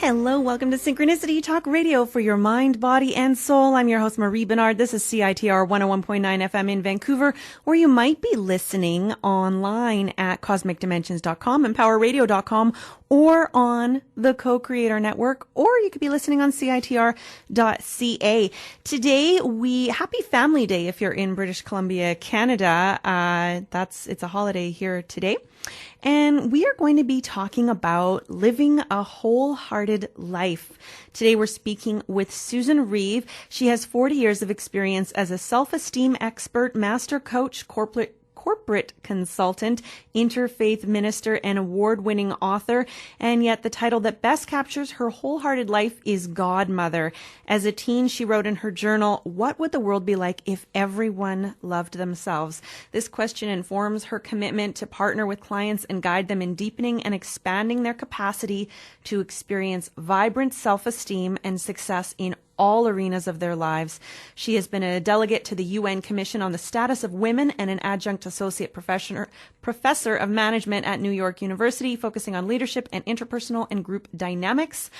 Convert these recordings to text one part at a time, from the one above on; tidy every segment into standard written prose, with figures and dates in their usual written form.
Hello, welcome to Synchronicity Talk Radio for your mind, body, and soul. I'm your host, Marie Bernard. This is CITR 101.9 FM in Vancouver, or you might be listening online at cosmicdimensions.com, empowerradio.com, or on the Co-Creator Network, or you could be listening on CITR.ca. Today, happy Family Day if you're in British Columbia, Canada. It's a holiday here today. And we are going to be talking about living a wholehearted life. Today we're speaking with Susan Reeve. She has 40 years of experience as a self-esteem expert, master coach, corporate consultant, interfaith minister, and award-winning author. And yet the title that best captures her wholehearted life is Godmother. As a teen, she wrote in her journal, "What would the world be like if everyone loved themselves?" This question informs her commitment to partner with clients and guide them in deepening and expanding their capacity to experience vibrant self-esteem and success in all arenas of their lives. She has been a delegate to the UN Commission on the Status of Women and an adjunct associate professor of management at New York University, focusing on leadership and interpersonal and group dynamics.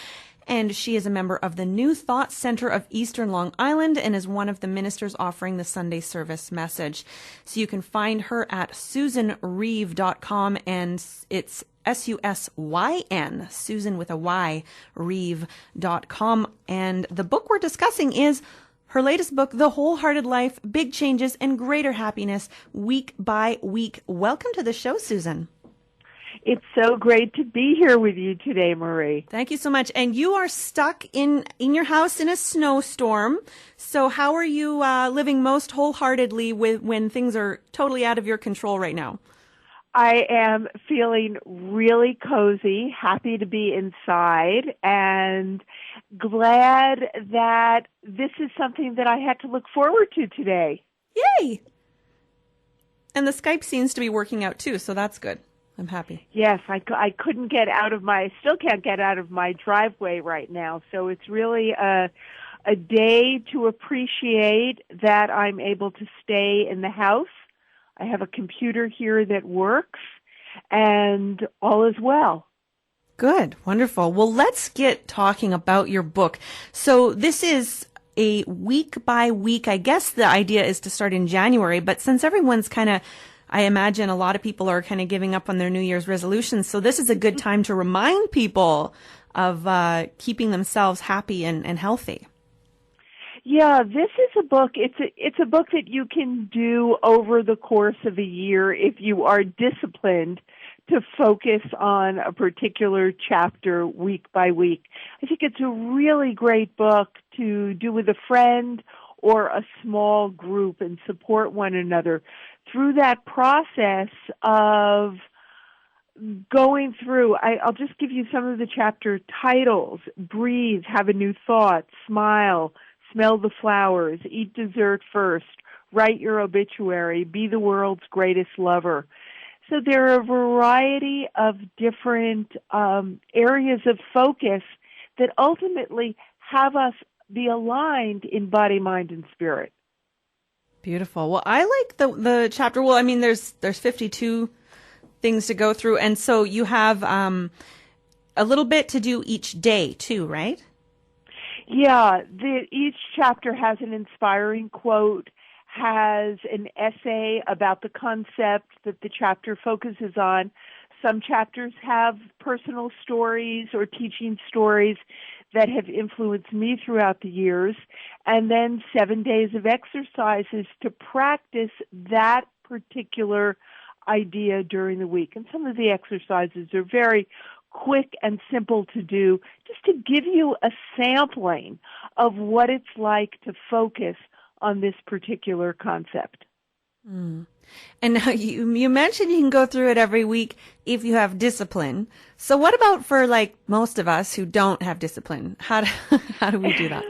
And she is a member of the New Thought Center of Eastern Long Island and is one of the ministers offering the Sunday service message. So you can find her at susanreeve.com, and it's SUSYN, Susan with a Y, Reeve.com. And the book we're discussing is her latest book, The Wholehearted Life, Big Changes and Greater Happiness, Week by Week. Welcome to the show, Susan. It's so great to be here with you today, Marie. Thank you so much. And you are stuck in your house in a snowstorm. So how are you living most wholeheartedly when things are totally out of your control right now? I am feeling really cozy, happy to be inside, and glad that this is something that I had to look forward to today. Yay! And the Skype seems to be working out too, so that's good. I'm happy. Yes, I couldn't get out of still can't get out of my driveway right now, so it's really a day to appreciate that I'm able to stay in the house. I have a computer here that works, and all is well. Good. Wonderful. Well, let's get talking about your book. So this is a week by week. I guess the idea is to start in January, but since everyone's I imagine a lot of people are kind of giving up on their New Year's resolutions. So this is a good time to remind people of keeping themselves happy and healthy. Yeah, this is a book. It's a book that you can do over the course of a year if you are disciplined to focus on a particular chapter week by week. I think it's a really great book to do with a friend or a small group and support one another through that process of going through. I'll just give you some of the chapter titles: Breathe, Have a New Thought, Smile, Smell the Flowers, Eat Dessert First, Write Your Obituary, Be the World's Greatest Lover. So there are a variety of different areas of focus that ultimately have us be aligned in body, mind, and spirit. Beautiful. Well, I like the chapter. Well, I mean, there's 52 things to go through, and so you have a little bit to do each day too, right? Yeah, each chapter has an inspiring quote, has an essay about the concept that the chapter focuses on. Some chapters have personal stories or teaching stories that have influenced me throughout the years, and then 7 days of exercises to practice that particular idea during the week. And some of the exercises are very quick and simple to do, just to give you a sampling of what it's like to focus on this particular concept. Mm. And now you mentioned you can go through it every week if you have discipline. So what about for most of us who don't have discipline? How do we do that?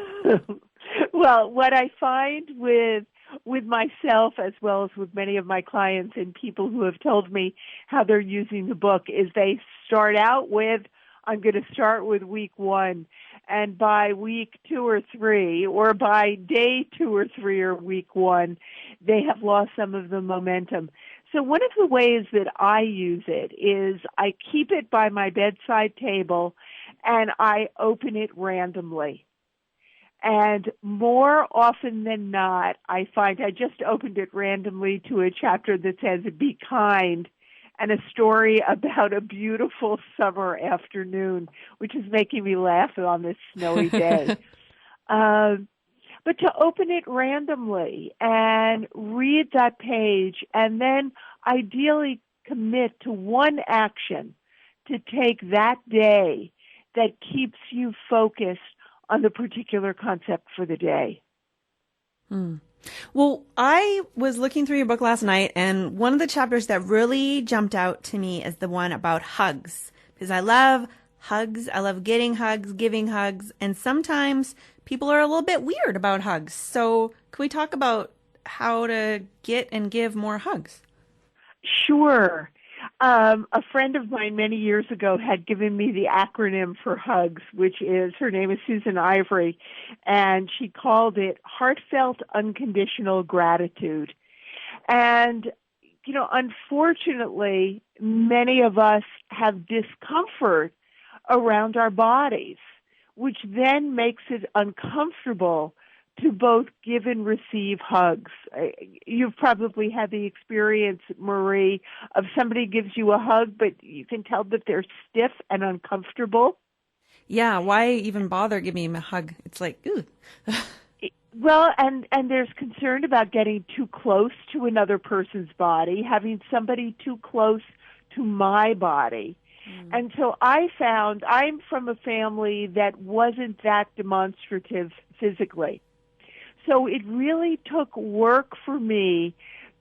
Well, what I find with myself as well as with many of my clients and people who have told me how they're using the book is they start out with, I'm going to start with week 1. And by week 2 or 3, or by day 2 or 3 or week 1, they have lost some of the momentum. So one of the ways that I use it is I keep it by my bedside table, and I open it randomly. And more often than not, I find I just opened it randomly to a chapter that says, "Be kind," and a story about a beautiful summer afternoon, which is making me laugh on this snowy day. But to open it randomly and read that page and then ideally commit to one action to take that day that keeps you focused on the particular concept for the day. Well, I was looking through your book last night, and one of the chapters that really jumped out to me is the one about hugs, because I love hugs. I love getting hugs, giving hugs, and sometimes people are a little bit weird about hugs. So can we talk about how to get and give more hugs? Sure. A friend of mine many years ago had given me the acronym for hugs, which is, her name is Susan Ivory, and she called it heartfelt unconditional gratitude. And, unfortunately, many of us have discomfort around our bodies, which then makes it uncomfortable to both give and receive hugs. You've probably had the experience, Marie, of somebody gives you a hug, but you can tell that they're stiff and uncomfortable. Yeah, why even bother giving him a hug? It's like, ooh. Well, and there's concern about getting too close to another person's body, having somebody too close to my body. And so I found I'm from a family that wasn't that demonstrative physically. So it really took work for me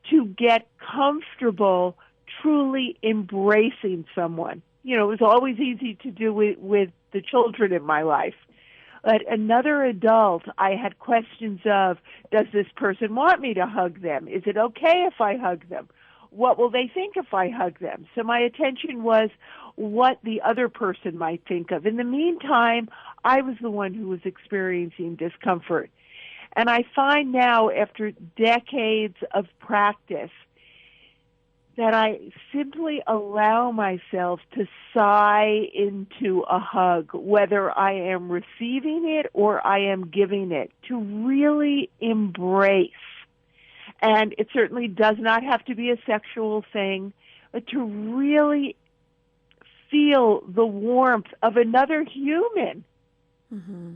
to get comfortable truly embracing someone. It was always easy to do it with the children in my life. But another adult, I had questions of, does this person want me to hug them? Is it okay if I hug them? What will they think if I hug them? So my attention was what the other person might think of. In the meantime, I was the one who was experiencing discomfort. And I find now, after decades of practice, that I simply allow myself to sigh into a hug, whether I am receiving it or I am giving it, to really embrace. And it certainly does not have to be a sexual thing, but to really feel the warmth of another human. Mm-hmm.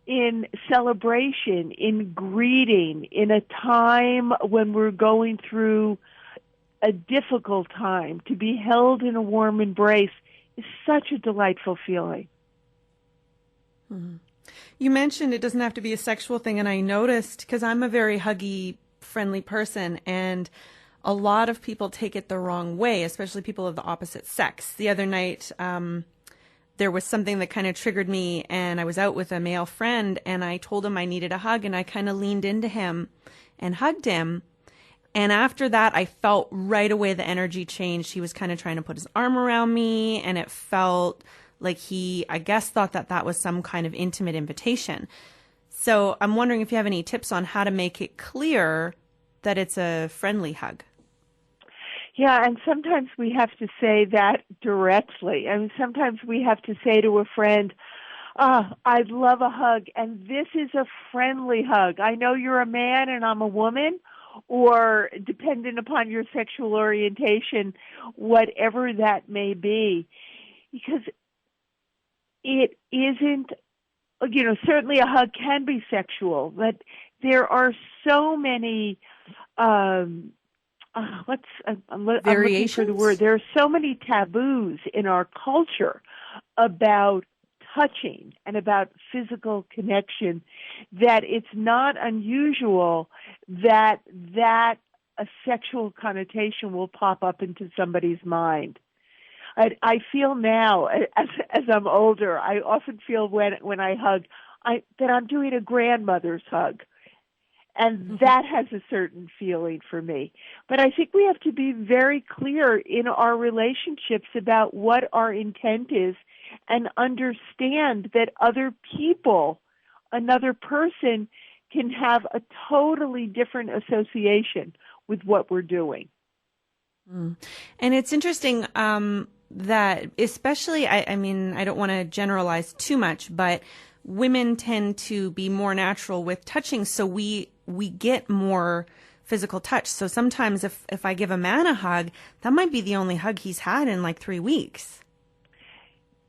In celebration, in greeting, in a time when we're going through a difficult time, to be held in a warm embrace is such a delightful feeling. Mm-hmm. You mentioned it doesn't have to be a sexual thing, and I noticed, because I'm a very huggy, friendly person, and a lot of people take it the wrong way, especially people of the opposite sex. The other night, there was something that kind of triggered me, and I was out with a male friend, and I told him I needed a hug, and I kind of leaned into him and hugged him. And after that, I felt right away the energy changed. He was kind of trying to put his arm around me, and it felt like he, I guess, thought that that was some kind of intimate invitation. So I'm wondering if you have any tips on how to make it clear that it's a friendly hug. Yeah, and sometimes we have to say that directly. I mean, sometimes we have to say to a friend, I'd love a hug, and this is a friendly hug. I know you're a man and I'm a woman, or dependent upon your sexual orientation, whatever that may be. Because it isn't, certainly a hug can be sexual, but there are so many I'm looking for the word. There are so many taboos in our culture about touching and about physical connection that it's not unusual that a sexual connotation will pop up into somebody's mind. I feel now, as I'm older, I often feel when I hug that I'm doing a grandmother's hug. And that has a certain feeling for me. But I think we have to be very clear in our relationships about what our intent is and understand that other people, another person, can have a totally different association with what we're doing. And it's interesting. that especially, I mean, I don't want to generalize too much, but women tend to be more natural with touching, so we get more physical touch. So sometimes if I give a man a hug, that might be the only hug he's had in like 3 weeks.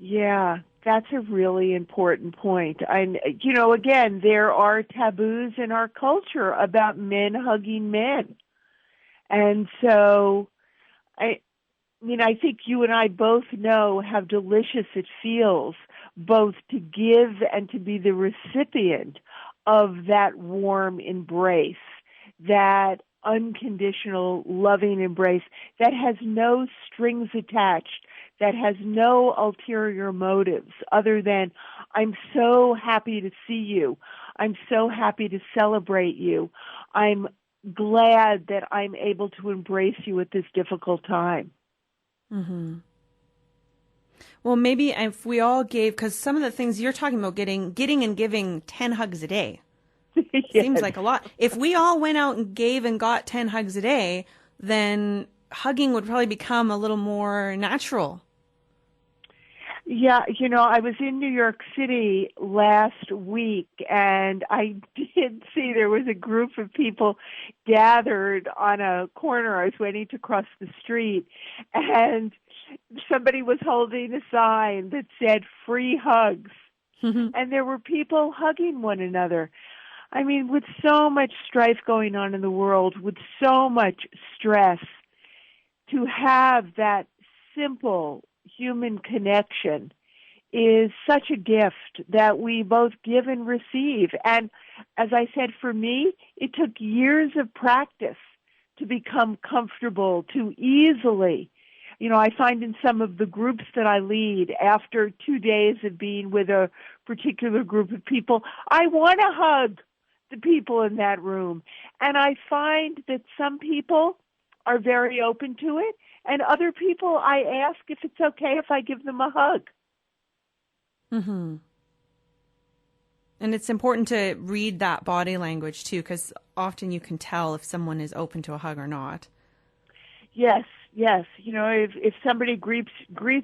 Yeah, that's a really important point. And, again, there are taboos in our culture about men hugging men. And so, I think you and I both know how delicious it feels both to give and to be the recipient of that warm embrace, that unconditional loving embrace that has no strings attached, that has no ulterior motives other than, I'm so happy to see you. I'm so happy to celebrate you. I'm glad that I'm able to embrace you at this difficult time. Mm-hmm. Well, maybe if we all gave, because some of the things you're talking about, getting and giving 10 hugs a day, Yes. seems like a lot. If we all went out and gave and got 10 hugs a day, then hugging would probably become a little more natural. Yeah, I was in New York City last week, and I did see there was a group of people gathered on a corner. I was waiting to cross the street, and somebody was holding a sign that said free hugs, and there were people hugging one another. I mean, with so much strife going on in the world, with so much stress, to have that simple human connection is such a gift that we both give and receive. And as I said, for me, it took years of practice to become comfortable, to easily. I find in some of the groups that I lead, after 2 days of being with a particular group of people, I want to hug the people in that room. And I find that some people are very open to it, and other people I ask if it's okay if I give them a hug. Mm-hmm. And it's important to read that body language too, because often you can tell if someone is open to a hug or not. Yes. If somebody greets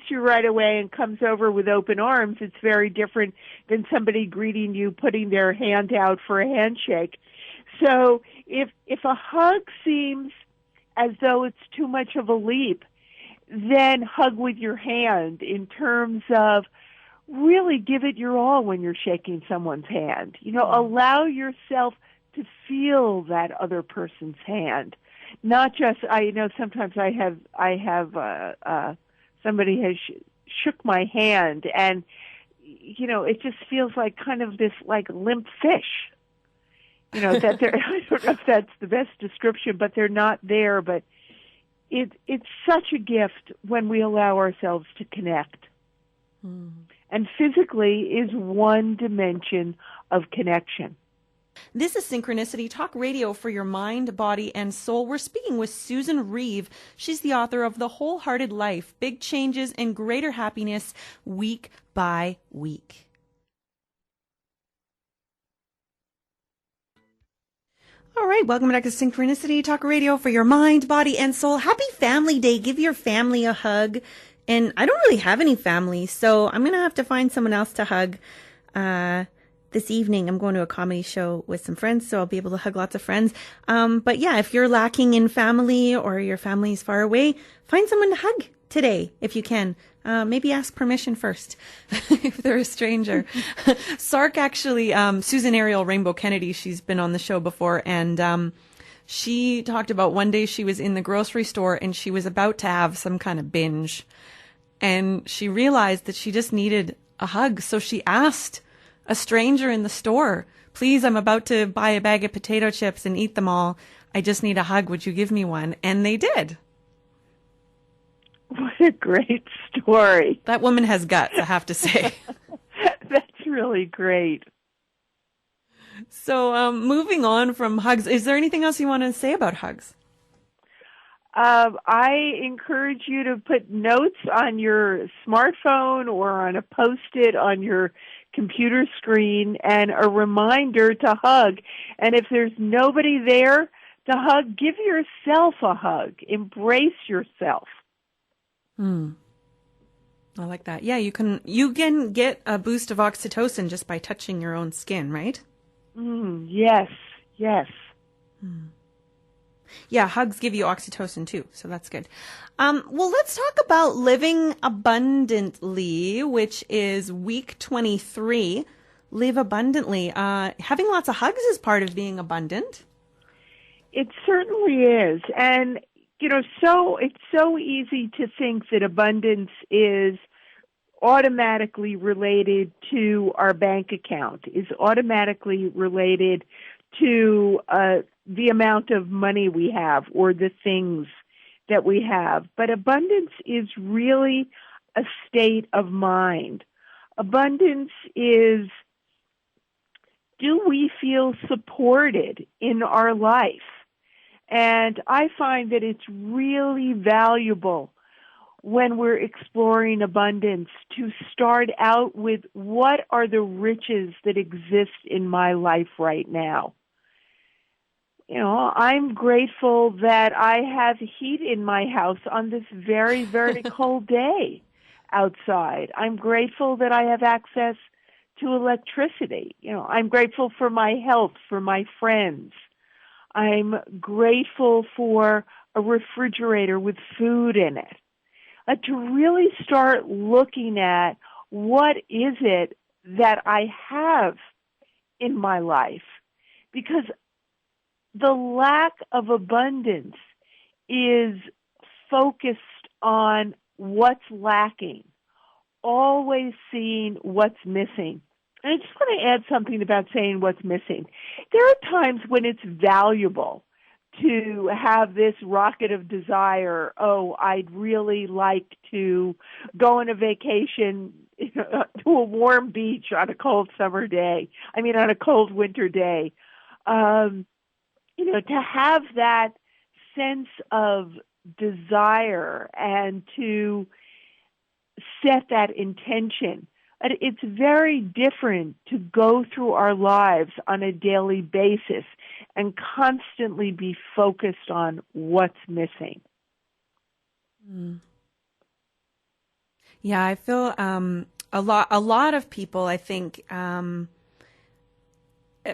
you right away and comes over with open arms, it's very different than somebody greeting you, putting their hand out for a handshake. So if a hug seems as though it's too much of a leap, then hug with your hand in terms of really give it your all when you're shaking someone's hand. Allow yourself to feel that other person's hand. Not just, sometimes I have somebody has shook my hand, and, it just feels like kind of this like limp fish. That they're, I don't know if that's the best description, but they're not there. But it's such a gift when we allow ourselves to connect. Mm. And physically is one dimension of connection. This is Synchronicity Talk Radio for your mind, body, and soul. We're speaking with Susan Reeve. She's the author of The Wholehearted Life, Big Changes and Greater Happiness Week by Week. All right, welcome back to Synchronicity Talk Radio for your mind, body, and soul. Happy Family Day. Give your family a hug. And I don't really have any family, so I'm going to have to find someone else to hug. This evening, I'm going to a comedy show with some friends, so I'll be able to hug lots of friends. But yeah, if you're lacking in family or your family's far away, find someone to hug today if you can. Maybe ask permission first if they're a stranger. Sark actually, Susan Ariel Rainbow Kennedy, she's been on the show before, and she talked about one day she was in the grocery store and she was about to have some kind of binge. And she realized that she just needed a hug. So she asked a stranger in the store, please, I'm about to buy a bag of potato chips and eat them all. I just need a hug. Would you give me one? And they did. What a great story. That woman has guts, I have to say. That's really great. So moving on from hugs, is there anything else you want to say about hugs? I encourage you to put notes on your smartphone or on a Post-it on your computer screen and a reminder to hug. And if there's nobody there to hug, give yourself a hug. Embrace yourself. I like that. Yeah, you can get a boost of oxytocin just by touching your own skin, right? Yes, yes. Yeah, hugs give you oxytocin too, so that's good. Well, let's talk about living abundantly, which is week 23. Live abundantly. Having lots of hugs is part of being abundant. It certainly is. And, so it's so easy to think that abundance is automatically related to our bank account, is automatically related to the amount of money we have or the things that we have. But abundance is really a state of mind. Abundance is, do we feel supported in our life? And I find that it's really valuable when we're exploring abundance to start out with what are the riches that exist in my life right now. I'm grateful that I have heat in my house on this very, very cold day outside. I'm grateful that I have access to electricity. I'm grateful for my health, for my friends. I'm grateful for a refrigerator with food in it. To really start looking at what is it that I have in my life. Because the lack of abundance is focused on what's lacking, always seeing what's missing. And I just want to add something about saying what's missing. There are times when it's valuable to have this rocket of desire. Oh, I'd really like to go on a vacation to a warm beach on a cold summer day. On a cold winter day. To have that sense of desire and to set that intention. It's very different to go through our lives on a daily basis and constantly be focused on what's missing. Yeah, I feel a lot of people, I think,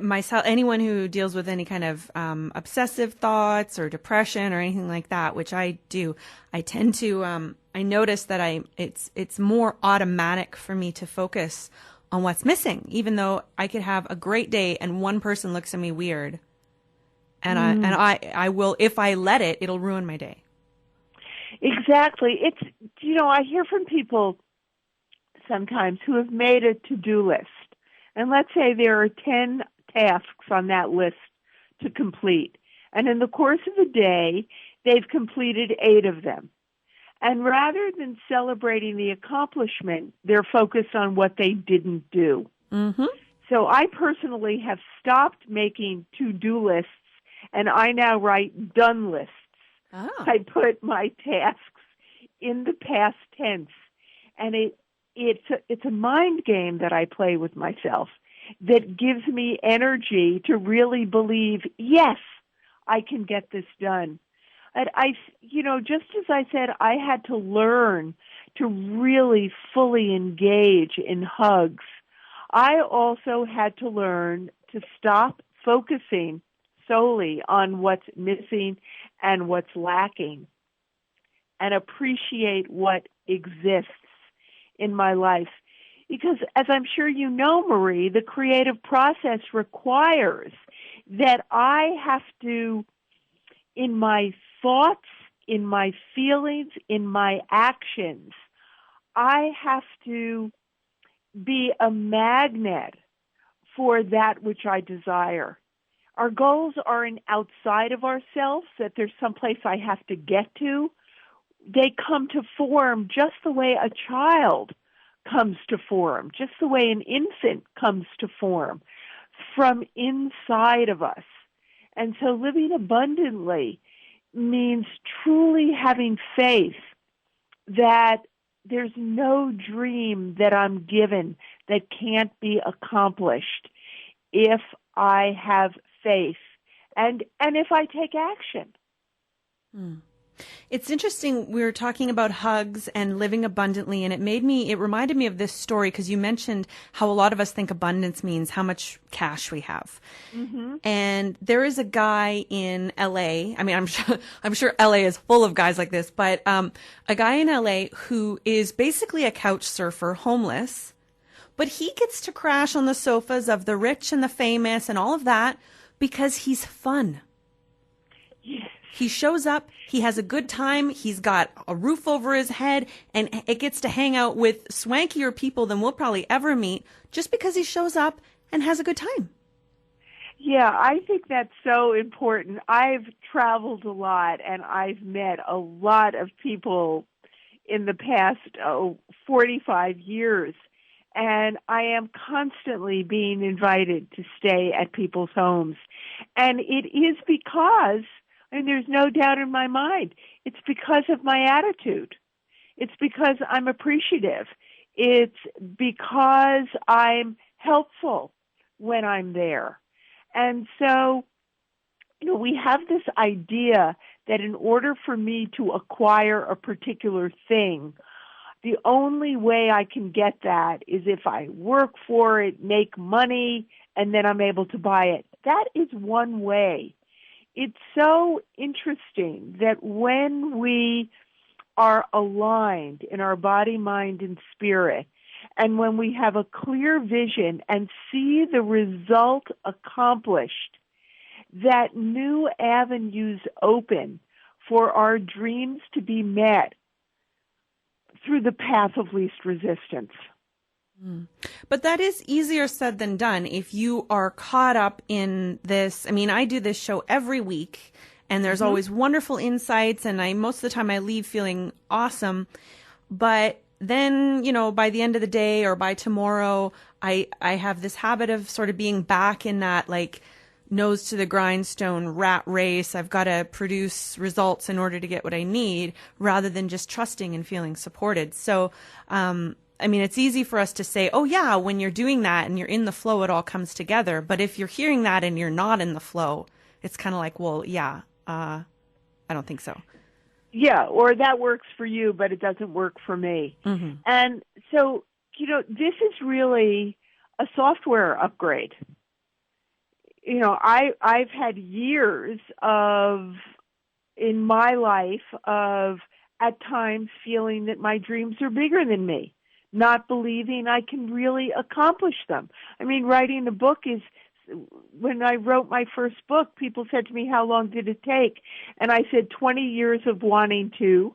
myself, anyone who deals with any kind of obsessive thoughts or depression or anything like that, which I do, I tend to I notice that it's more automatic for me to focus on what's missing, even though I could have a great day and one person looks at me weird, and I will, if I let it, it'll ruin my day. Exactly. It's I hear from people sometimes who have made a to-do list, and let's say there are 10 tasks on that list to complete. And in the course of the day, they've completed 8 of them. And rather than celebrating the accomplishment, they're focused on what they didn't do. Mm-hmm. So I personally have stopped making to-do lists, and I now write done lists. Oh. I put my tasks in the past tense, and it's a mind game that I play with myself that gives me energy to really believe, yes, I can get this done. And just as I said, I had to learn to really fully engage in hugs. I also had to learn to stop focusing solely on what's missing and what's lacking and appreciate what exists in my life. Because as I'm sure you know, Marie, the creative process requires that I have to, in my thoughts, in my feelings, in my actions, I have to be a magnet for that which I desire. Our goals aren't outside of ourselves, that there's someplace I have to get to. They come to form just the way a child comes to form, just the way an infant comes to form, from inside of us. And so living abundantly means truly having faith that there's no dream that I'm given that can't be accomplished if I have faith and if I take action. It's interesting. We were talking about hugs and living abundantly, and it reminded me of this story because you mentioned how a lot of us think abundance means how much cash we have. Mm-hmm. And there is a guy in LA. I mean, I'm sure LA is full of guys like this, but a guy in LA who is basically a couch surfer, homeless, but he gets to crash on the sofas of the rich and the famous and all of that because he's fun. Yes. He shows up, he has a good time, he's got a roof over his head, and it gets to hang out with swankier people than we'll probably ever meet just because he shows up and has a good time. Yeah, I think that's so important. I've traveled a lot, and I've met a lot of people in the past 45 years, and I am constantly being invited to stay at people's homes. And it is because, and there's no doubt in my mind, it's because of my attitude. It's because I'm appreciative. It's because I'm helpful when I'm there. And so, we have this idea that in order for me to acquire a particular thing, the only way I can get that is if I work for it, make money, and then I'm able to buy it. That is one way. It's so interesting that when we are aligned in our body, mind, and spirit, and when we have a clear vision and see the result accomplished, that new avenues open for our dreams to be met through the path of least resistance. But that is easier said than done if you are caught up in this. I mean, I do this show every week, and there's always wonderful insights, and most of the time I leave feeling awesome. But then, by the end of the day or by tomorrow, I have this habit of sort of being back in that like nose to the grindstone rat race. I've got to produce results in order to get what I need rather than just trusting and feeling supported. So, I mean, it's easy for us to say, oh yeah, when you're doing that and you're in the flow, it all comes together. But if you're hearing that and you're not in the flow, it's kind of like, well, yeah, I don't think so. Yeah, or that works for you, but it doesn't work for me. Mm-hmm. And so, this is really a software upgrade. I've had years in my life of at times feeling that my dreams are bigger than me, not believing I can really accomplish them. I mean, writing a book when I wrote my first book, people said to me, how long did it take? And I said 20 years of wanting to,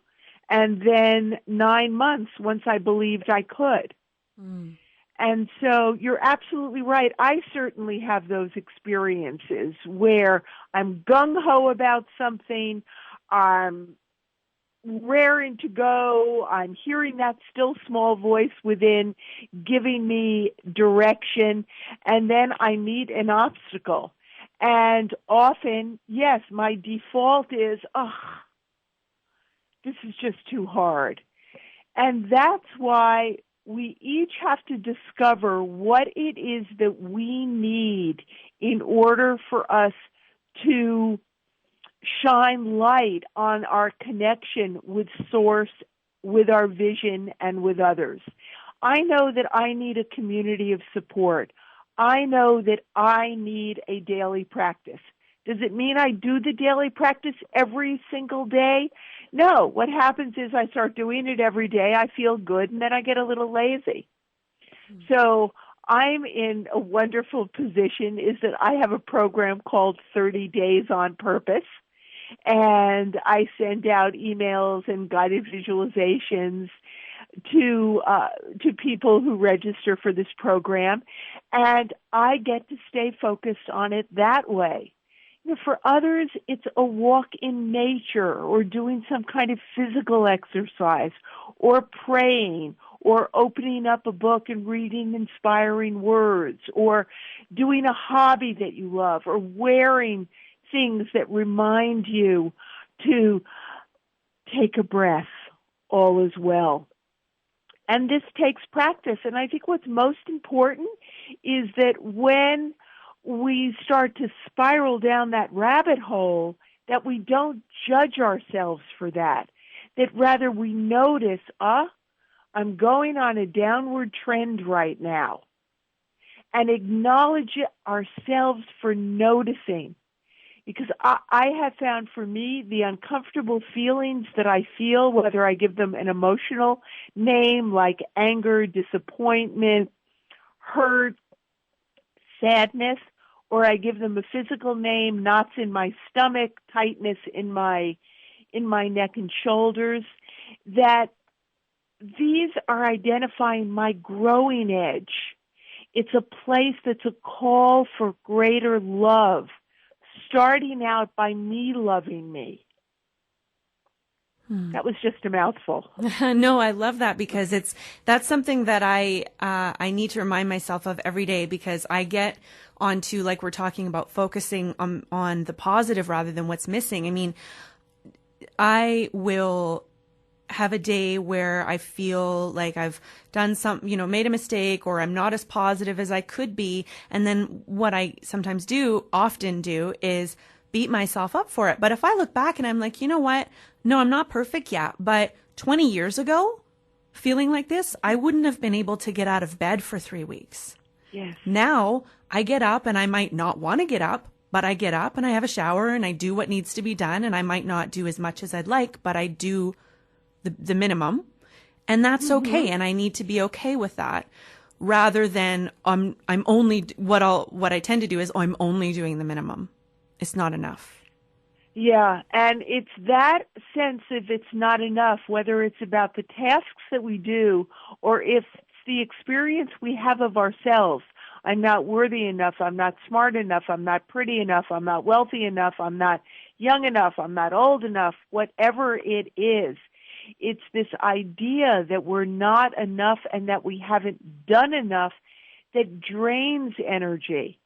and then 9 months once I believed I could. Mm. And so you're absolutely right. I certainly have those experiences where I'm gung-ho about something, I'm raring to go, I'm hearing that still small voice within giving me direction, and then I meet an obstacle. And often, yes, my default is, this is just too hard. And that's why we each have to discover what it is that we need in order for us to shine light on our connection with Source, with our vision, and with others. I know that I need a community of support. I know that I need a daily practice. Does it mean I do the daily practice every single day? No. What happens is I start doing it every day, I feel good, and then I get a little lazy. So I'm in a wonderful position is that I have a program called 30 Days on Purpose, and I send out emails and guided visualizations to people who register for this program, and I get to stay focused on it that way. For others, it's a walk in nature or doing some kind of physical exercise or praying or opening up a book and reading inspiring words or doing a hobby that you love or wearing things that remind you to take a breath. All is well. And this takes practice. And I think what's most important is that when we start to spiral down that rabbit hole, that we don't judge ourselves for that, that rather we notice, I'm going on a downward trend right now, and acknowledge ourselves for noticing. Because I have found for me the uncomfortable feelings that I feel, whether I give them an emotional name like anger, disappointment, hurt, sadness, or I give them a physical name, knots in my stomach, tightness in my neck and shoulders, that these are identifying my growing edge. It's a place that's a call for greater love, starting out by me loving me. That was just a mouthful. No, I love that because that's something that I need to remind myself of every day, because I get onto, like we're talking about, focusing on the positive rather than what's missing. I mean, I will have a day where I feel like I've done made a mistake, or I'm not as positive as I could be. And then what I sometimes often do is beat myself up for it. But if I look back and I'm like, you know what? No, I'm not perfect yet. But 20 years ago, feeling like this, I wouldn't have been able to get out of bed for 3 weeks. Yes. Now I get up, and I might not want to get up, but I get up and I have a shower and I do what needs to be done. And I might not do as much as I'd like, but I do the minimum, and that's okay. And I need to be okay with that, rather than I'm only what I tend to do is I'm only doing the minimum. It's not enough. Yeah, and it's that sense of it's not enough, whether it's about the tasks that we do or if it's the experience we have of ourselves. I'm not worthy enough, I'm not smart enough, I'm not pretty enough, I'm not wealthy enough, I'm not young enough, I'm not old enough, whatever it is. It's this idea that we're not enough and that we haven't done enough that drains energy.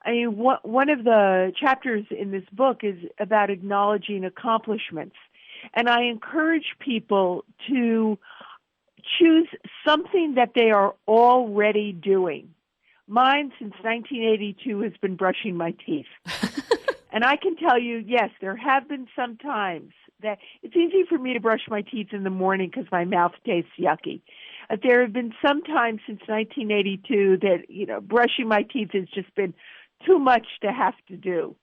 I mean, one of the chapters in this book is about acknowledging accomplishments. And I encourage people to choose something that they are already doing. Mine, since 1982, has been brushing my teeth. And I can tell you, yes, there have been some times that it's easy for me to brush my teeth in the morning because my mouth tastes yucky. There have been some times since 1982 that, brushing my teeth has just been too much to have to do.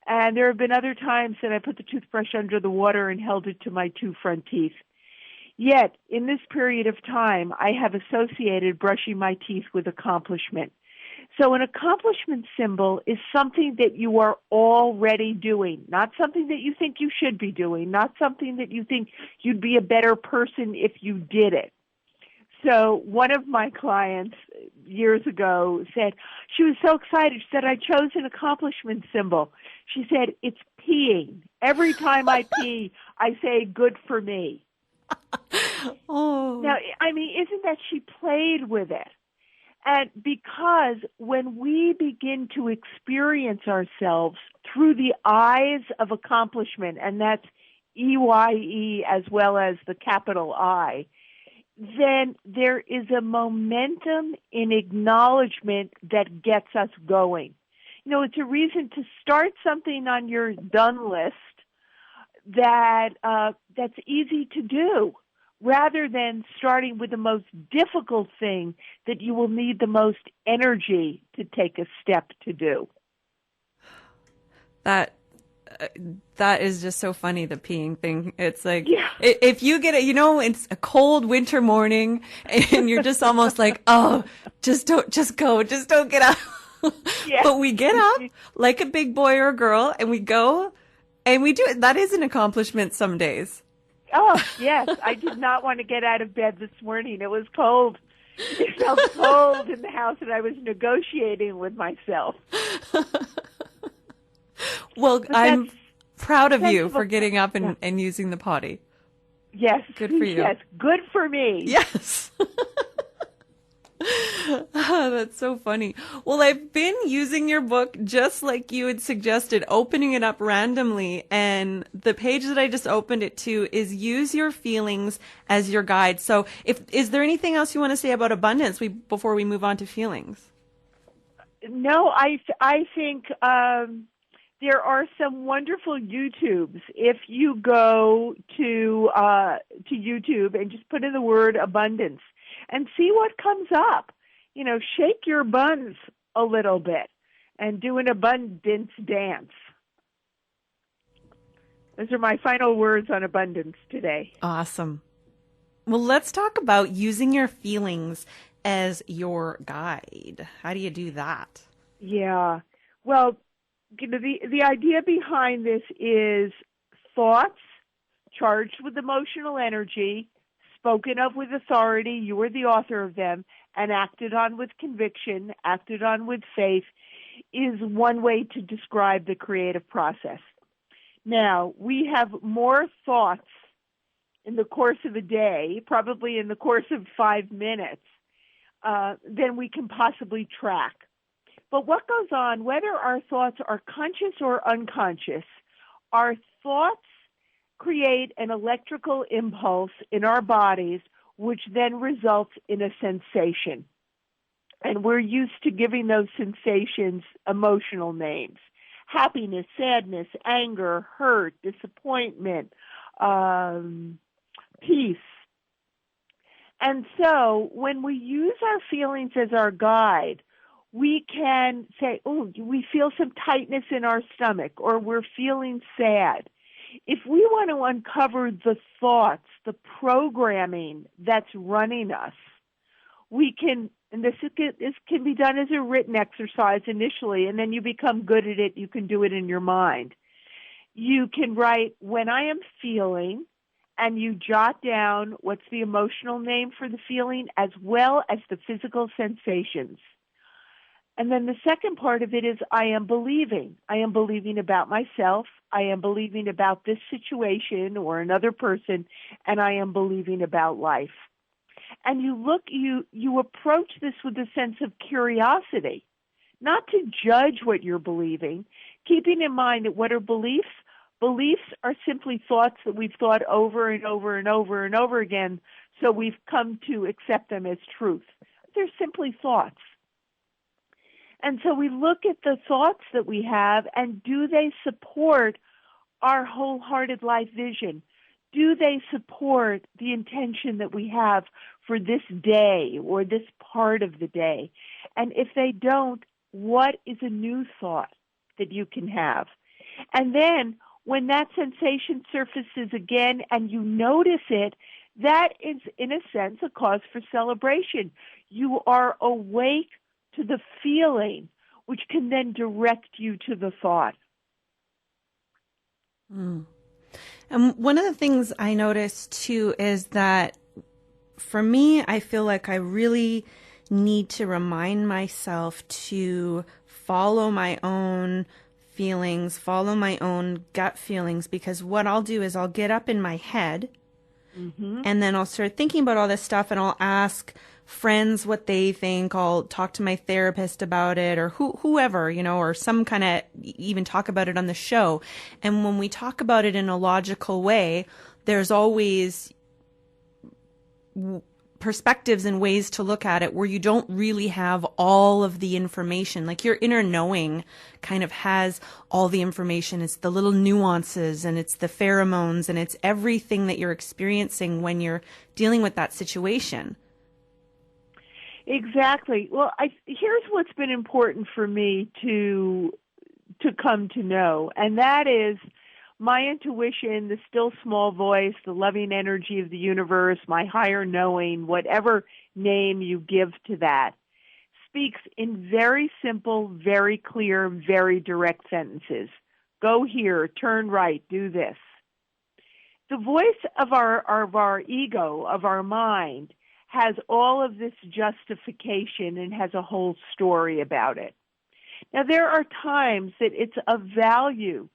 And there have been other times that I put the toothbrush under the water and held it to my 2 front teeth. Yet, in this period of time, I have associated brushing my teeth with accomplishment. So an accomplishment symbol is something that you are already doing, not something that you think you should be doing, not something that you think you'd be a better person if you did it. So one of my clients years ago said, she was so excited. She said, I chose an accomplishment symbol. She said, it's peeing. Every time I pee, I say, good for me. Oh. Now, I mean, isn't that she played with it? And because when we begin to experience ourselves through the eyes of accomplishment, and that's EYE as well as the capital I, then there is a momentum in acknowledgement that gets us going. It's a reason to start something on your done list that's easy to do, rather than starting with the most difficult thing that you will need the most energy to take a step to do. That is just so funny, the peeing thing. It's like, yeah. If you get it, it's a cold winter morning and you're just almost like, oh, just don't get up. Yeah. But we get up like a big boy or a girl and we go and we do it. That is an accomplishment some days. Oh, yes. I did not want to get out of bed this morning. It was cold. It felt cold in the house, and I was negotiating with myself. Well, I'm proud of you for getting up and using the potty. Yes. Good for you. Yes. Good for me. Yes. Oh, that's so funny. Well, I've been using your book just like you had suggested, opening it up randomly. And the page that I just opened it to is use your feelings as your guide. So is there anything else you want to say about abundance before we move on to feelings? No, I think There are some wonderful YouTubes. If you go to YouTube and just put in the word abundance and see what comes up, shake your buns a little bit and do an abundance dance. Those are my final words on abundance today. Awesome. Well, let's talk about using your feelings as your guide. How do you do that? Yeah. Well, the idea behind this is thoughts charged with emotional energy, spoken of with authority, you are the author of them, and acted on with conviction, acted on with faith, is one way to describe the creative process. Now, we have more thoughts in the course of a day, probably in the course of 5 minutes, than we can possibly track. But what goes on, whether our thoughts are conscious or unconscious, our thoughts create an electrical impulse in our bodies, which then results in a sensation. And we're used to giving those sensations emotional names. Happiness, sadness, anger, hurt, disappointment, peace. And so when we use our feelings as our guide, we can say, oh, we feel some tightness in our stomach, or we're feeling sad. If we want to uncover the thoughts, the programming that's running us, we can, and this can be done as a written exercise initially, and then you become good at it. You can do it in your mind. You can write, when I am feeling, and you jot down what's the emotional name for the feeling as well as the physical sensations. And then the second part of it is I am believing. I am believing about myself. I am believing about this situation or another person, and I am believing about life. And you approach this with a sense of curiosity, not to judge what you're believing, keeping in mind that what are beliefs? Beliefs are simply thoughts that we've thought over and over and over and over again, so we've come to accept them as truth. They're simply thoughts. And so we look at the thoughts that we have, and do they support our wholehearted life vision? Do they support the intention that we have for this day or this part of the day? And if they don't, what is a new thought that you can have? And then when that sensation surfaces again and you notice it, that is, in a sense, a cause for celebration. You are awake to the feeling, which can then direct you to the thought. Mm. And one of the things I noticed too is that for me, I feel like I really need to remind myself to follow my own feelings, follow my own gut feelings, because what I'll do is I'll get up in my head and then I'll start thinking about all this stuff, and I'll ask friends what they think. I'll talk to my therapist about it, or whoever, or some kind of, even talk about it on the show. And when we talk about it in a logical way, there's always perspectives and ways to look at it where you don't really have all of the information. Like your inner knowing kind of has all the information. It's the little nuances, and it's the pheromones, and it's everything that you're experiencing when you're dealing with that situation. Exactly. Well, here's what's been important for me to come to know, and that is my intuition, the still small voice, the loving energy of the universe, my higher knowing, whatever name you give to that, speaks in very simple, very clear, very direct sentences. Go here, turn right, do this. The voice of our ego, of our mind, has all of this justification and has a whole story about it. Now, there are times that it's of value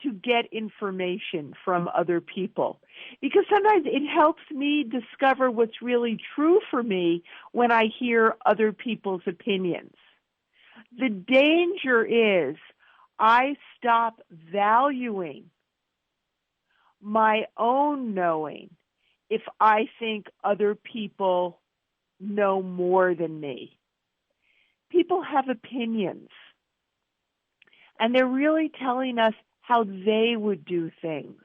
to get information from other people, because sometimes it helps me discover what's really true for me when I hear other people's opinions. The danger is I stop valuing my own knowing if I think other people know more than me. People have opinions. and they're really telling us how they would do things.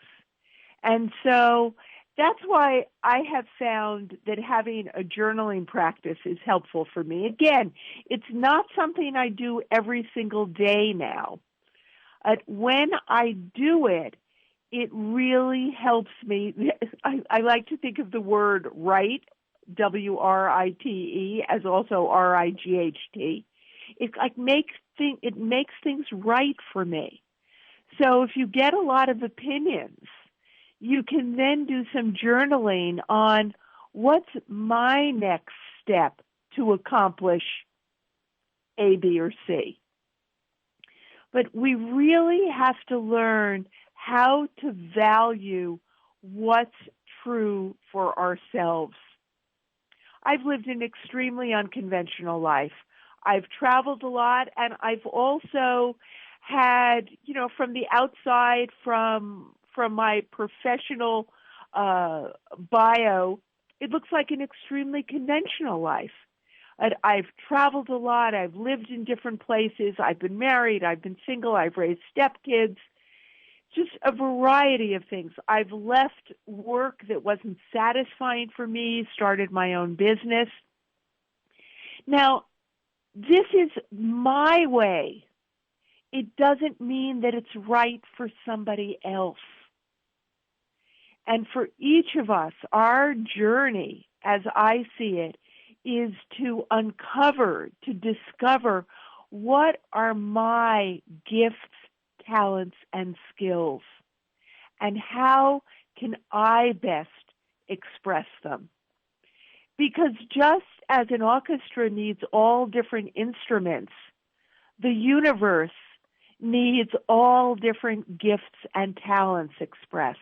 And so that's why I have found that having a journaling practice is helpful for me. Again, it's not something I do every single day now. When I do it, it really helps me. I like to think of the word write, W-R-I-T-E, as also R-I-G-H-T. It makes things right for me. So if you get a lot of opinions, you can then do some journaling on what's my next step to accomplish A, B, or C. But we really have to learn how to value what's true for ourselves. I've lived an extremely unconventional life. I've traveled a lot, and I've also had, from the outside, from my professional bio, it looks like an extremely conventional life. I've traveled a lot. I've lived in different places. I've been married. I've been single. I've raised stepkids. Just a variety of things. I've left work that wasn't satisfying for me, started my own business. Now, this is my way. It doesn't mean that it's right for somebody else. And for each of us, our journey, as I see it, is to uncover, to discover what are my gifts, talents, and skills, and how can I best express them. Because just as an orchestra needs all different instruments, the universe needs all different gifts and talents expressed.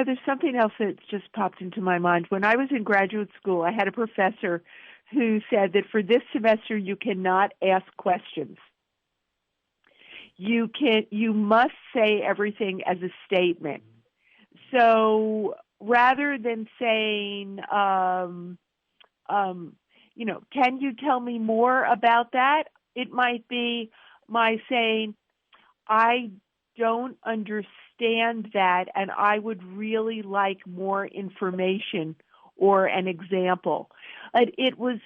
There's something else that's just popped into my mind. When I was in graduate school, I had a professor who said that for this semester you cannot ask questions. You must say everything as a statement. So rather than saying, can you tell me more about that? It might be my saying, I don't understand that, and I would really like more information or an example. It was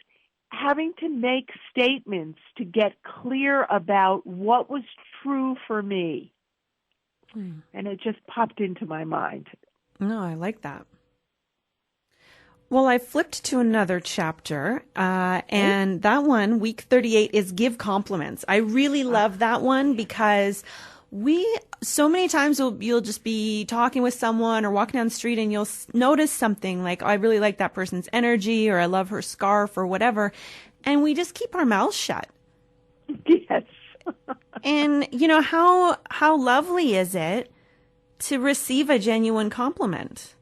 having to make statements to get clear about what was true for me. And it just popped into my mind. No, I like that. Well, I flipped to another chapter, and that one, week 38, is give compliments. I really love that one because so many times you'll just be talking with someone or walking down the street and you'll notice something like, oh, I really like that person's energy, or I love her scarf, or whatever. And we just keep our mouths shut. Yes. And how lovely is it to receive a genuine compliment?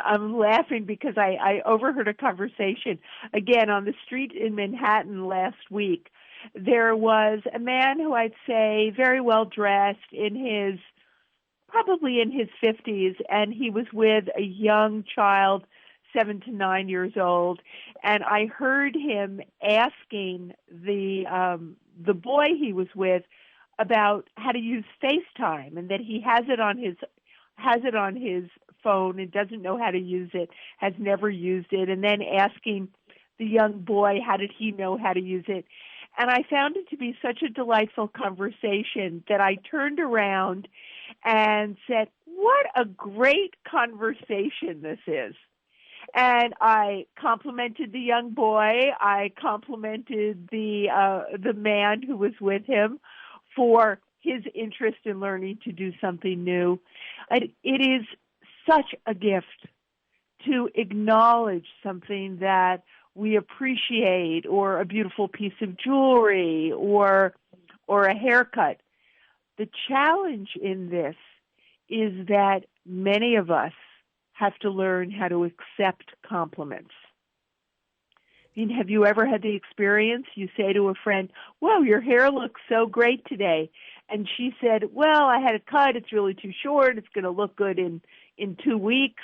I'm laughing because I overheard a conversation again on the street in Manhattan last week. There was a man who I'd say very well dressed, probably in his 50s, and he was with a young child, 7 to 9 years old, and I heard him asking the boy he was with about how to use FaceTime, and that he has it on his phone and doesn't know how to use it, has never used it, and then asking the young boy how did he know how to use it. And I found it to be such a delightful conversation that I turned around and said, what a great conversation this is. And I complimented the young boy. I complimented the man who was with him for his interest in learning to do something new. It is such a gift to acknowledge something that we appreciate, or a beautiful piece of jewelry, or a haircut. The challenge in this is that many of us have to learn how to accept compliments. Have you ever had the experience, you say to a friend, "Whoa, your hair looks so great today," and she said, "Well, I had a cut, it's really too short, it's going to look good in 2 weeks."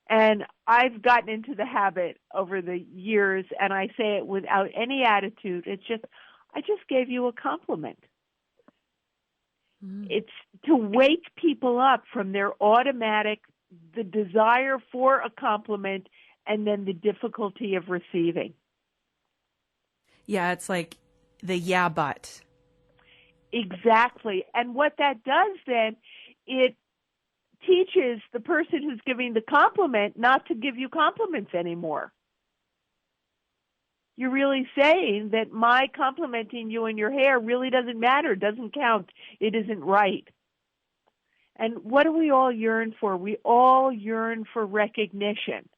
And I've gotten into the habit over the years, and I say it without any attitude. It's just, I just gave you a compliment. It's to wake people up from their automatic, the desire for a compliment and then the difficulty of receiving. Yeah, it's like the yeah, but. Exactly. And what that does then, it teaches the person who's giving the compliment not to give you compliments anymore. You're really saying that my complimenting you in your hair really doesn't matter, doesn't count, it isn't right. And what do we all yearn for? We all yearn for recognition.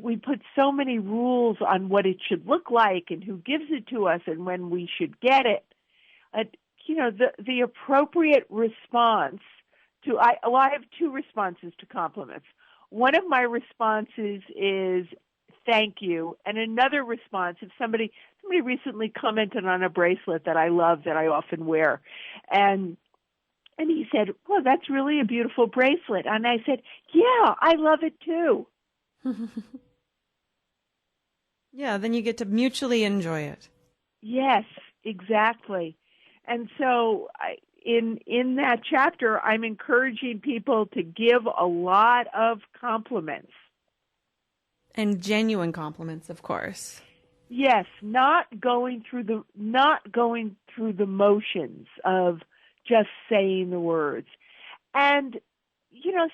We put so many rules on what it should look like and who gives it to us and when we should get it. The appropriate response to, I have two responses to compliments. One of my responses is thank you, and another response, if somebody recently commented on a bracelet that I love that I often wear, and he said, well, that's really a beautiful bracelet. And I said, yeah, I love it too. Yeah, then you get to mutually enjoy it. Yes, exactly. And so in that chapter, I'm encouraging people to give a lot of compliments. And genuine compliments, of course. Yes, not going through the motions of just saying the words. And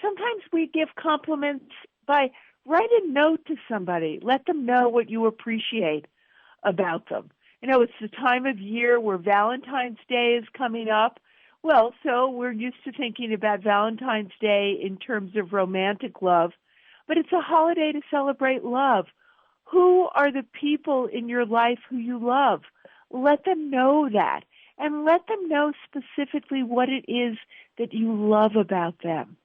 sometimes we give compliments by write a note to somebody. Let them know what you appreciate about them. It's the time of year where Valentine's Day is coming up. Well, so we're used to thinking about Valentine's Day in terms of romantic love, but it's a holiday to celebrate love. Who are the people in your life who you love? Let them know that, and let them know specifically what it is that you love about them.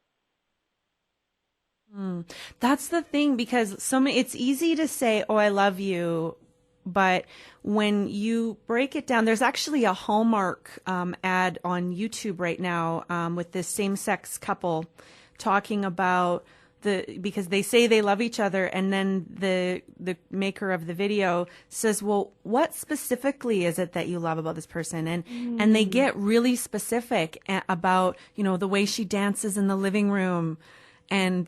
That's the thing, because it's easy to say, oh, I love you. But when you break it down, there's actually a Hallmark ad on YouTube right now with this same-sex couple talking about because they say they love each other, and then the maker of the video says, well, what specifically is it that you love about this person? And they get really specific about, the way she dances in the living room, and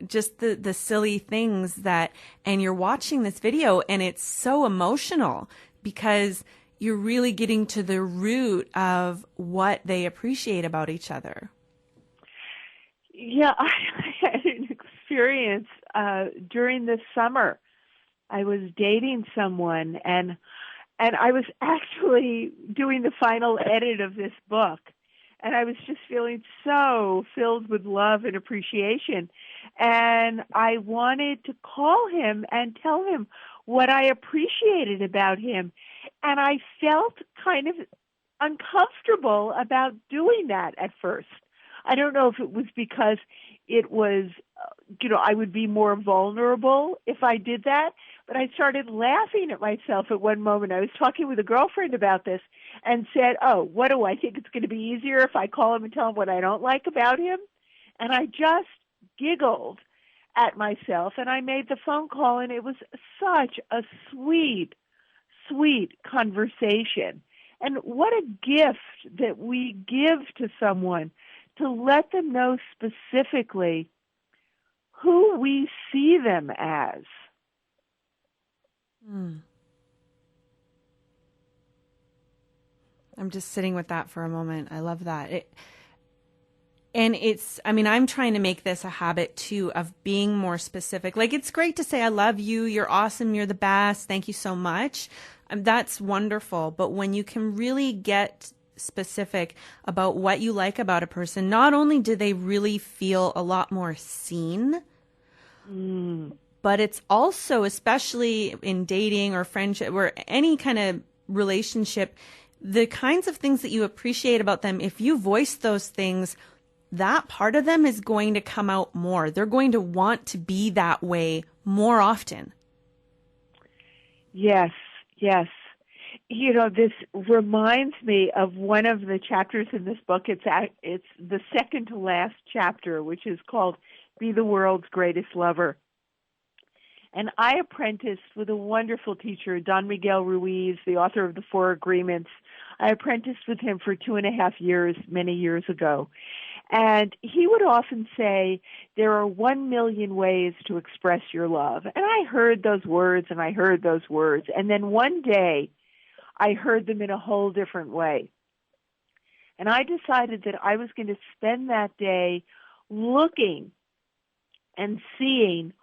just the silly things and you're watching this video and it's so emotional because you're really getting to the root of what they appreciate about each other. Yeah, I had an experience during this summer. I was dating someone and I was actually doing the final edit of this book. And I was just feeling so filled with love and appreciation. And I wanted to call him and tell him what I appreciated about him. And I felt kind of uncomfortable about doing that at first. I don't know if it was because it was, I would be more vulnerable if I did that. But I started laughing at myself at one moment. I was talking with a girlfriend about this and said, oh, what do I think it's going to be easier if I call him and tell him what I don't like about him? And I just giggled at myself, and I made the phone call, and it was such a sweet, sweet conversation. And what a gift that we give to someone to let them know specifically who we see them as. I'm just sitting with that for a moment. I love that. I'm trying to make this a habit too of being more specific. Like, it's great to say, I love you, you're awesome, you're the best, thank you so much. That's wonderful. But when you can really get specific about what you like about a person, not only do they really feel a lot more seen, but it's also, especially in dating or friendship or any kind of relationship, the kinds of things that you appreciate about them, if you voice those things, that part of them is going to come out more. They're going to want to be that way more often. Yes, yes. This reminds me of one of the chapters in this book. It's the second to last chapter, which is called be the world's greatest lover. And I apprenticed with a wonderful teacher, Don Miguel Ruiz, the author of The Four Agreements. I apprenticed with him for 2.5 years, many years ago. And he would often say, there are 1 million ways to express your love. And I heard those words and I heard those words. And then one day, I heard them in a whole different way. And I decided that I was going to spend that day looking and seeing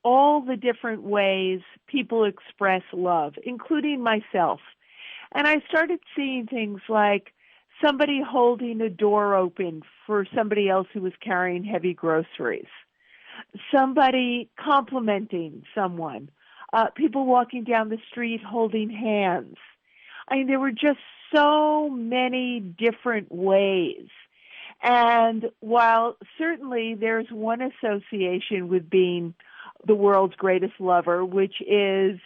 all the different ways people express love, including myself. And I started seeing things like somebody holding a door open for somebody else who was carrying heavy groceries, somebody complimenting someone, people walking down the street holding hands. I mean, there were just so many different ways. And while certainly there's one association with being the world's greatest lover, which is,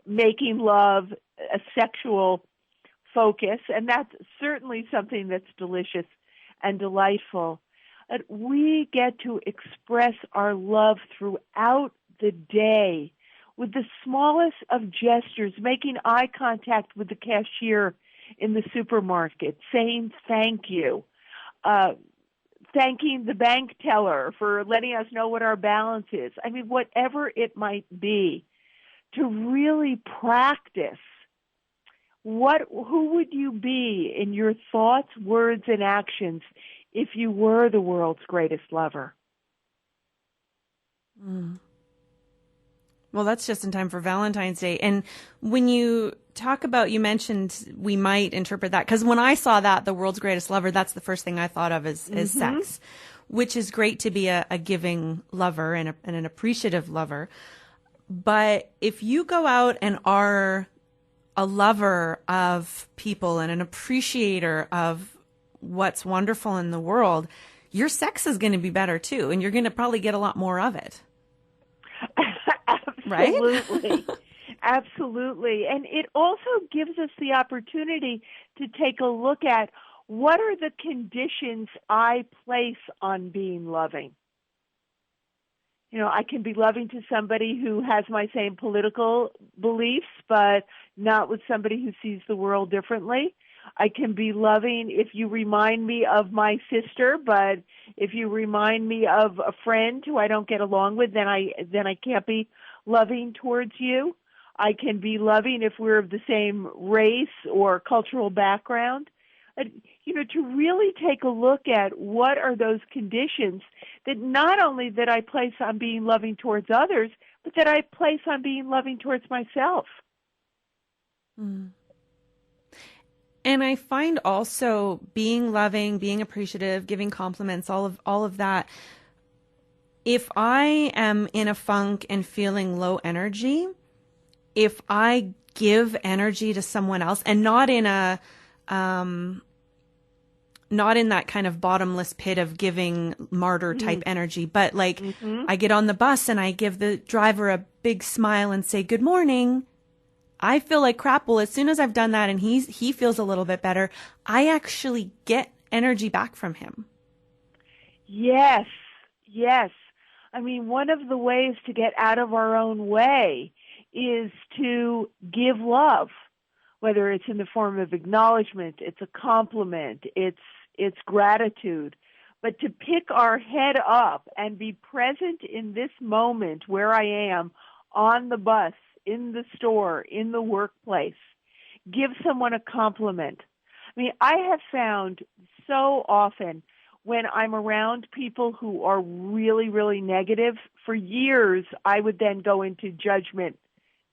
making love a sexual focus, and that's certainly something that's delicious and delightful. But we get to express our love throughout the day with the smallest of gestures, making eye contact with the cashier in the supermarket, saying thank you, thanking the bank teller for letting us know what our balance is. I mean, whatever it might be, to really practice who would you be in your thoughts, words, and actions if you were the world's greatest lover? Mm. Well, that's just in time for Valentine's Day. And when you talk about, you mentioned we might interpret that, because when I saw that, the world's greatest lover, that's the first thing I thought of is sex, which is great to be a giving lover and an appreciative lover. But if you go out and are a lover of people and an appreciator of what's wonderful in the world, your sex is going to be better too, and you're going to probably get a lot more of it. Absolutely. Right? Absolutely. And it also gives us the opportunity to take a look at what are the conditions I place on being loving. I can be loving to somebody who has my same political beliefs, but not with somebody who sees the world differently. I can be loving if you remind me of my sister, but if you remind me of a friend who I don't get along with, then I can't be loving towards you. I can be loving if we're of the same race or cultural background. To really take a look at what are those conditions that not only that I place on being loving towards others, but that I place on being loving towards myself. Mm. And I find also being loving, being appreciative, giving compliments, all of that. If I am in a funk and feeling low energy, if I give energy to someone else, and not in that kind of bottomless pit of giving martyr type energy, but like I get on the bus and I give the driver a big smile and say, good morning. I feel like crap. Well, as soon as I've done that and he feels a little bit better, I actually get energy back from him. Yes. I mean, one of the ways to get out of our own way is to give love, whether it's in the form of acknowledgement, it's a compliment, it's gratitude. But to pick our head up and be present in this moment where I am on the bus, in the store, in the workplace, give someone a compliment. I mean, I have found so often when I'm around people who are really, really negative, for years I would then go into judgment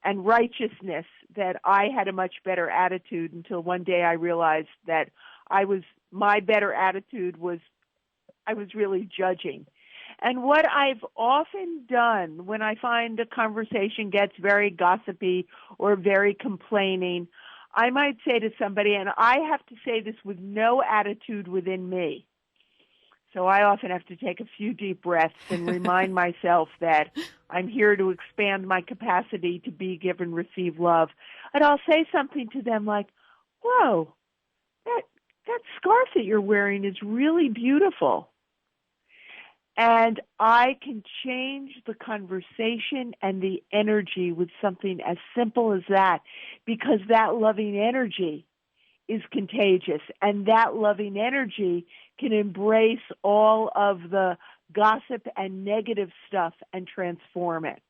and righteousness that I had a much better attitude until one day I realized that my better attitude was I was really judging. And what I've often done when I find a conversation gets very gossipy or very complaining, I might say to somebody, and I have to say this with no attitude within me. So I often have to take a few deep breaths and remind myself that I'm here to expand my capacity to be, give, and receive love. And I'll say something to them like, whoa, that scarf that you're wearing is really beautiful. And I can change the conversation and the energy with something as simple as that, because that loving energy is contagious, and that loving energy can embrace all of the gossip and negative stuff and transform it.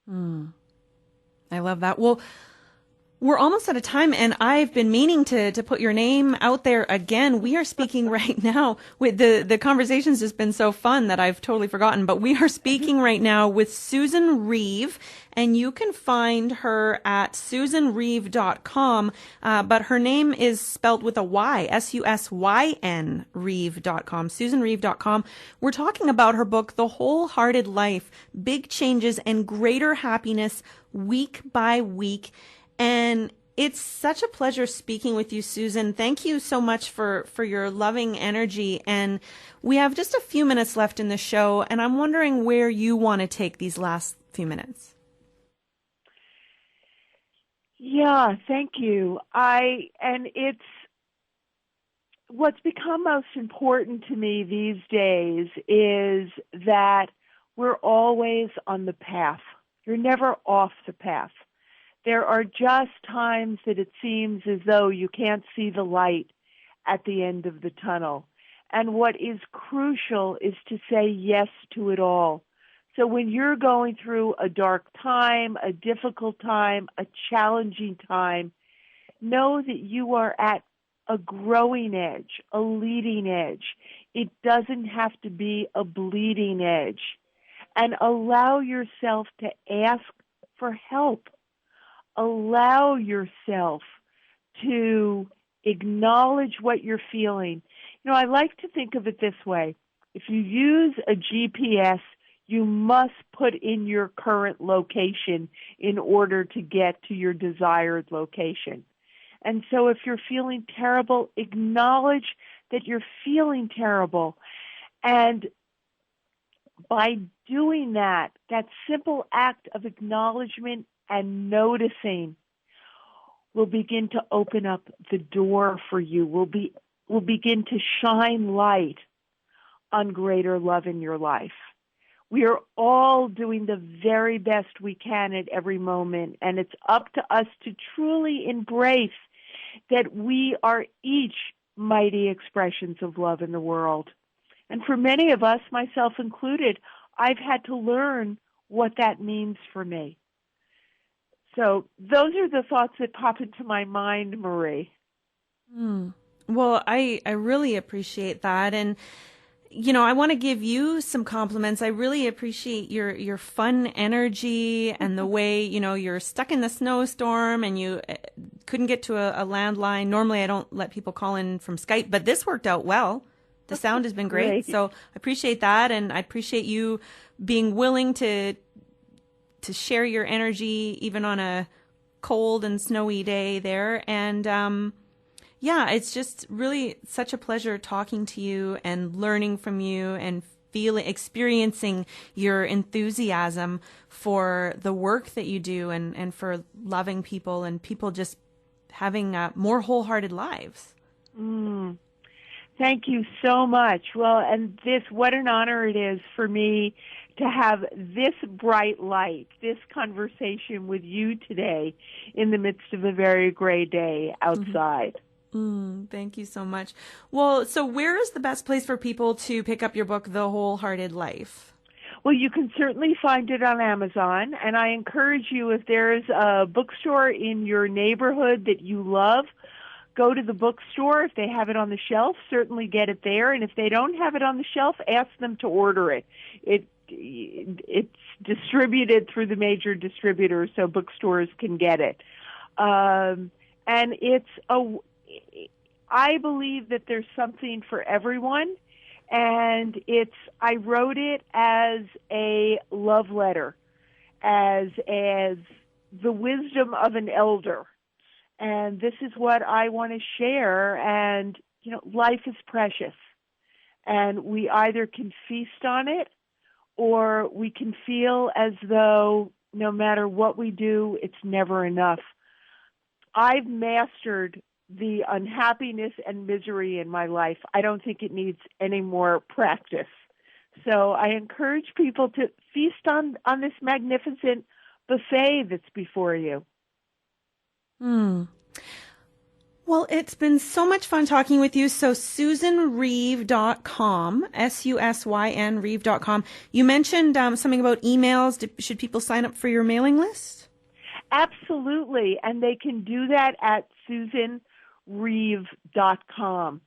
I love that. Well, we're almost out of time, and I've been meaning to put your name out there again. We are speaking right now with the conversation's just been so fun that I've totally forgotten, but we are speaking right now with Susan Reeve, and you can find her at susanreeve.com, but her name is spelled with a Y, S-U-S-Y-N, Reeve.com, susanreeve.com. We're talking about her book, The Wholehearted Life, Big Changes and Greater Happiness Week by Week. And it's such a pleasure speaking with you, Susan. Thank you so much for your loving energy. And we have just a few minutes left in the show, and I'm wondering where you want to take these last few minutes. Yeah, thank you. And it's what's become most important to me these days is that we're always on the path. You're never off the path. There are just times that it seems as though you can't see the light at the end of the tunnel. And what is crucial is to say yes to it all. So when you're going through a dark time, a difficult time, a challenging time, know that you are at a growing edge, a leading edge. It doesn't have to be a bleeding edge. And allow yourself to ask for help. Allow yourself to acknowledge what you're feeling. You know, I like to think of it this way. If you use a GPS, you must put in your current location in order to get to your desired location. And so if you're feeling terrible, acknowledge that you're feeling terrible. And by doing that simple act of acknowledgement and noticing will begin to open up the door for you, will begin to shine light on greater love in your life. We are all doing the very best we can at every moment, and it's up to us to truly embrace that we are each mighty expressions of love in the world. And for many of us, myself included, I've had to learn what that means for me. So those are the thoughts that pop into my mind, Marie. Well, I really appreciate that. And, you know, I want to give you some compliments. I really appreciate your fun energy and the way, you know, you're stuck in the snowstorm and you couldn't get to a landline. Normally I don't let people call in from Skype, but this worked out well. The sound has been great. So I appreciate that. And I appreciate you being willing to share your energy even on a cold and snowy day there. And yeah, it's just really such a pleasure talking to you and learning from you and experiencing your enthusiasm for the work that you do and for loving people and people just having more wholehearted lives. Thank you so much. Well, and what an honor it is for me to have this bright light, this conversation with you today in the midst of a very gray day outside. Thank you so much. Well, so where is the best place for people to pick up your book, The Wholehearted Life? Well, you can certainly find it on Amazon, and I encourage you, if there's a bookstore in your neighborhood that you love, go to the bookstore. If they have it on the shelf, certainly get it there. And if they don't have it on the shelf, ask them to order it. It's distributed through the major distributors, so bookstores can get it. And I believe that there's something for everyone. And I wrote it as a love letter, as the wisdom of an elder. And this is what I want to share. And, you know, life is precious. And we either can feast on it or we can feel as though no matter what we do, it's never enough. I've mastered the unhappiness and misery in my life. I don't think it needs any more practice. So I encourage people to feast on this magnificent buffet that's before you. Hmm. Well, it's been so much fun talking with you. So SusanReeve.com, SUSYN Reeve.com. You mentioned something about emails. Should people sign up for your mailing list? Absolutely. And they can do that at SusanReeve.com.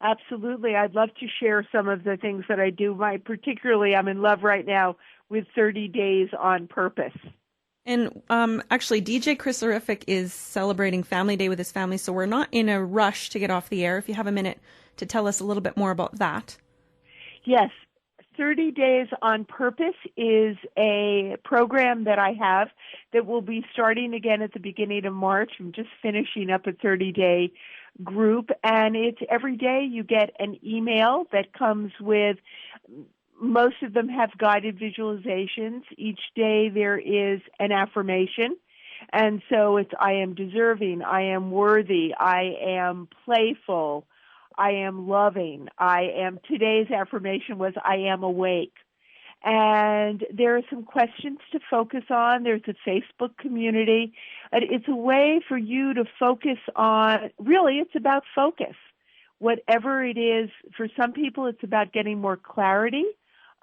Absolutely. I'd love to share some of the things that I do. Particularly, I'm in love right now with 30 Days on Purpose. And actually, DJ Chris Horrific is celebrating Family Day with his family, so we're not in a rush to get off the air. If you have a minute to tell us a little bit more about that. Yes. 30 Days on Purpose is a program that I have that will be starting again at the beginning of March. I'm just finishing up a 30-day group, and it's every day you get an email that comes with, most of them have guided visualizations. Each day there is an affirmation. And so it's, I am deserving, I am worthy, I am playful, I am loving, today's affirmation was, I am awake. And there are some questions to focus on. There's a Facebook community. It's a way for you to focus on, really, it's about focus. Whatever it is, for some people, it's about getting more clarity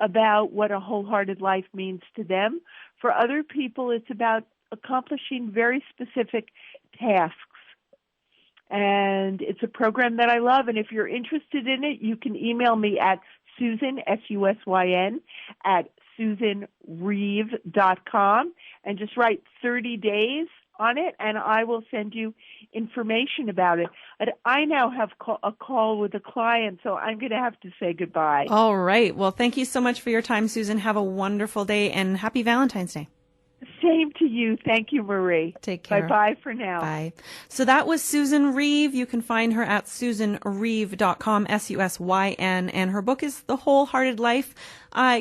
about what a wholehearted life means to them. For other people, it's about accomplishing very specific tasks. And it's a program that I love. And if you're interested in it, you can email me at Susan, SUSYN, at SusanReeve.com, and just write 30 days on it, and I will send you information about it. I now have a call with a client, so I'm going to have to say goodbye. All right. Well, thank you so much for your time, Susan. Have a wonderful day, and happy Valentine's Day. Same to you. Thank you, Marie. Take care. Bye-bye for now. Bye. So that was Susan Reeve. You can find her at SusanReeve.com, SUSYN, and her book is The Wholehearted Life.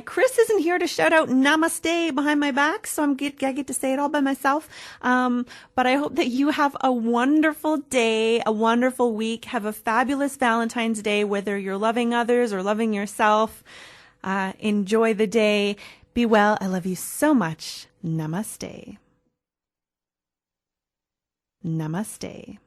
Chris isn't here to shout out namaste behind my back, so I get to say it all by myself. But I hope that you have a wonderful day, a wonderful week. Have a fabulous Valentine's Day, whether you're loving others or loving yourself. Enjoy the day. Be well. I love you so much. Namaste. Namaste.